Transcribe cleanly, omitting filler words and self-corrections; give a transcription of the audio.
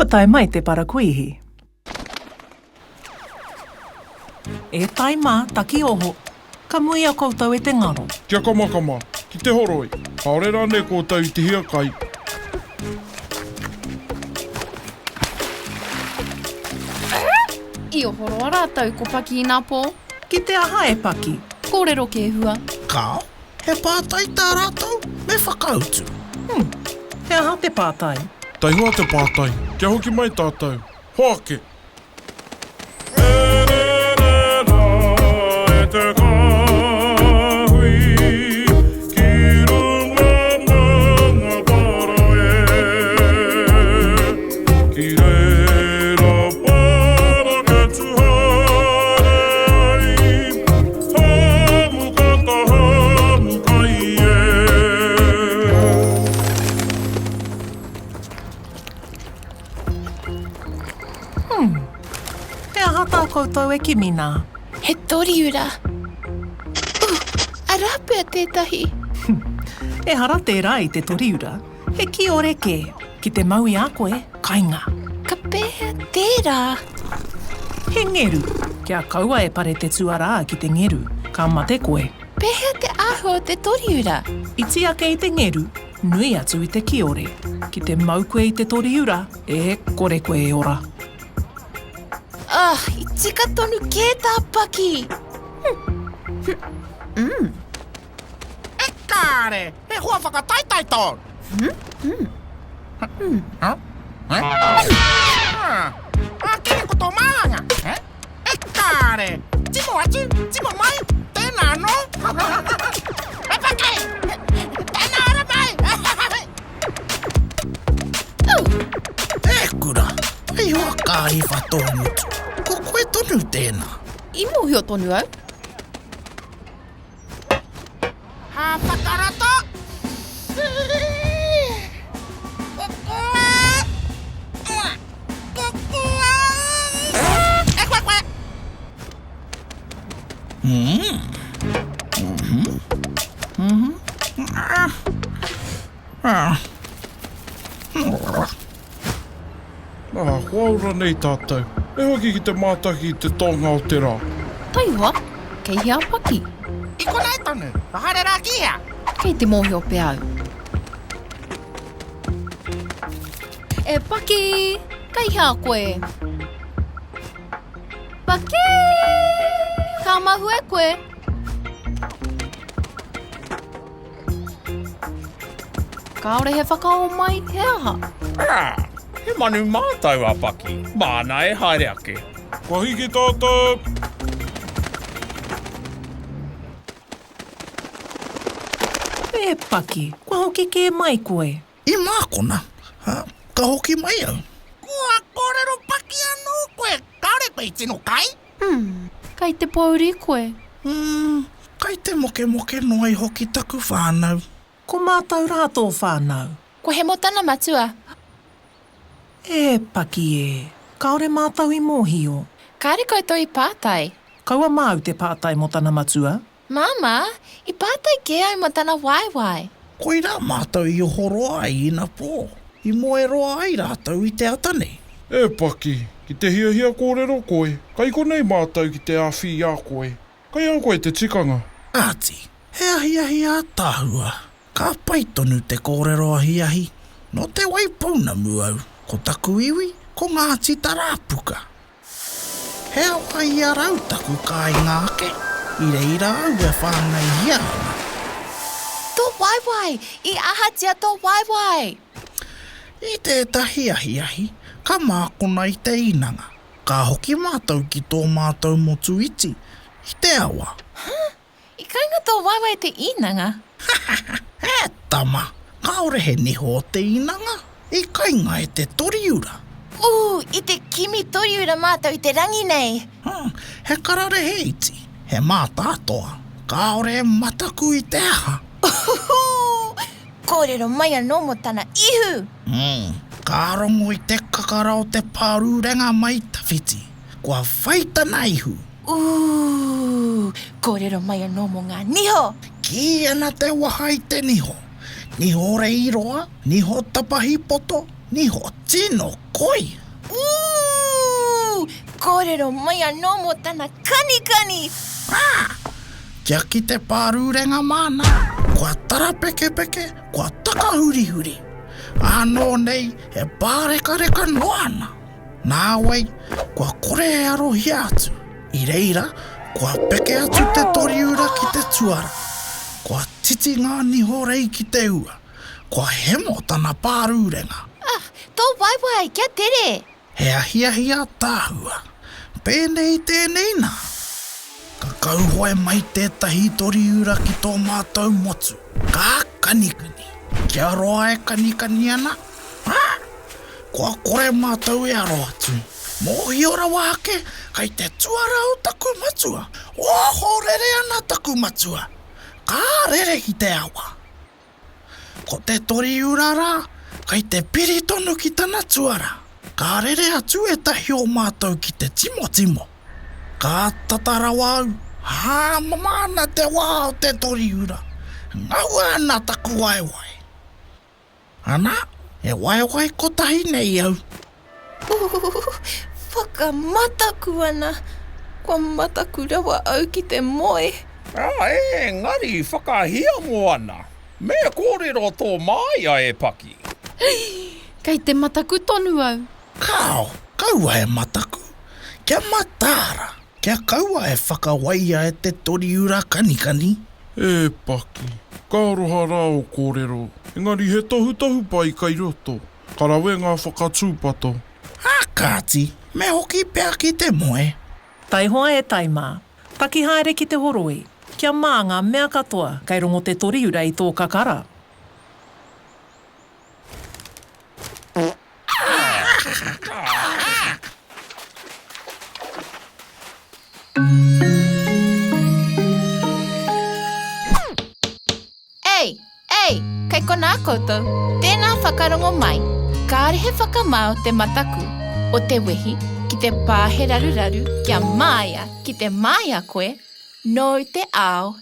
Ko tai mai te parakuihi. E tai mā, taki oho. Ka mui a koutou e te ngaro. Kia kamakama, ki te horoi. Haore rane koutou i te hiakai. I ohoro a rātou ko Paki i nā pō. Ki te aha e Paki. Kōrero ke hua. Kao, he pātai tā rātou, me whakautu. He aha te pātai. Tai hua te pātai, kia hoki mai tātou. Hoake. He aha tā koutou e kimina. He Toriura. A rāpea tētahi. E hara tērā i te Toriura. He ki ore ke. Ki te maui a koe, kainga. Ka pēhea tērā. He ngeru. Kia kaua e pare te tuara ki te ngeru. Ka mate koe. Pēhea te aho te Toriura. Iti ake i te ngeru, nui atu i te kiore. Ki te mau koe i te Toriura, e kore koe e ora. I tika tonu kē tā Paki. E kāre, he hua whakataitai tōn. Kere ko tō maanga. E kāre, timo atu, timo mai, tēnā no. E Paki, tēnā ora mai. E kura, ai hoa kā i whatōmutu. Ko koe tonu tēnā. I mohi o tonu au. Ha whakarata. E koe koe. Huaura nei tātou. E hoki ki te mātaki i te tonga o te rā. Tai hoa, kei hea Paki. I konei tonu, hare rā ki hea. Kei te mohi o pe au. E Paki, kei hea koe. Paki! Ka mahu e koe. Kaore he whakao mai, he aha. He manu mātau a Paki. Māna e haere ake. Kua hiki tātou. E Paki, kua hoki ke mai koe. I mākona, ka hoki mai au. Kua kōrero Paki anō koe, kaore koe i tino kai. Kai te pauri koe. Kai te moke noi hoki taku whānau. Ko mātou rātō whānau. Ko he motana matua. E Paki e, kaore mātou i mōhio. Kāre koutou i pātai. Kaua māu te pātai mo tana matua. Mama, i pātai ke au mo tana waiwai. Koi rā mātou i ohoro ai i nā pō. I moe roa ai rātou i te atane. E Paki, ki te hia kōrero koe. Kai konei mātou ki te āwhi a koe. Kai au koe te tikanga. Āti, he ahi a tāhua. Ka pai tonu te kōrero ahi. No te waipauna muau. Ko taku iwi, ko ngāti tarāpuka. He awai a rau taku kai ngāke. I reira au e whāngai hiana. Tō waiwai, i ahatia tō waiwai. I tētahi ahi, ka mākona i te inanga. Ka hoki mātou ki tō mātou motu iti. I te awa. I kainga tō waiwai te inanga. He tama, kaore he niho o te inanga. I kainga e te Toriura. I te kimi Toriura mātou i te rangi nei. He karare he iti. He mātātoa. Kaore e mataku i te aha. Kōrero mai anō mo tana ihu. Ka rongo i te kakara o te pārurenga mai tawhiti. Kua whaitana ihu. Kōrero mai anō mo ngā niho. Ki ana te waha i te niho. Niho reiroa, niho tapahi poto, Niho tino koi. Kōrero mai anō mō tana kanikani. Kia ki te pārūrenga mana. Kua tara peke peke, kua taka huri huri. Anō nei e pāreka reka noana. Nā wei, kua kore e arohi atu. I reira, kua peke atu te toriura ki te tuara. Kua titi ngā niho rei ki te ua. Kua hemo tana pārūrenga. Tō waiwai, kia tere. He ahia tāhua. Pēnei tēnei nā. Ka kauhoe mai tētahi toriura ki tō mātou motu. Ka kanikani. Kia roa e kanikani ana. Kua kore mātou e aro atu. Mōhi ora wāke, kai te tuara o taku matua. Oho rere ana taku matua. Ka rere ki te awa. Ko te toriura rā, kai te piri tonu ki tana tuara. Ka rere atu e tahi o mātou ki te timo timo. Ka tatara wau, mamana te wā o te toriura. Ngaua ana taku waiwai. Ana, e waiwai kotahi nei au. Whakamataku ana. Kua mataku rawa au ki te moe. Engari whakahia mo ana. Me kōrero tō māia e Paki. Kei te mataku tonu au. Kaua e mataku. Kia matara. Kia kaua e whakawaia e te toriura kanikani. E Paki, kāroha rā o kōrero. Engari he tohu pai kai roto. Karawe ngā whakatūpato. Kāti, me hoki pēr ki te moe. Tai hoa e tai mā. Taki haere ki te horoi. Kia mā ngā mea katoa, kai rongo te toriura i tō kakara. Ei, kai kona koutou. Tēnā whakarongo mai. Kārehe whakamau te mataku o te wehi ki te pāhe raruraru kia māia ki te māia koe no te ao.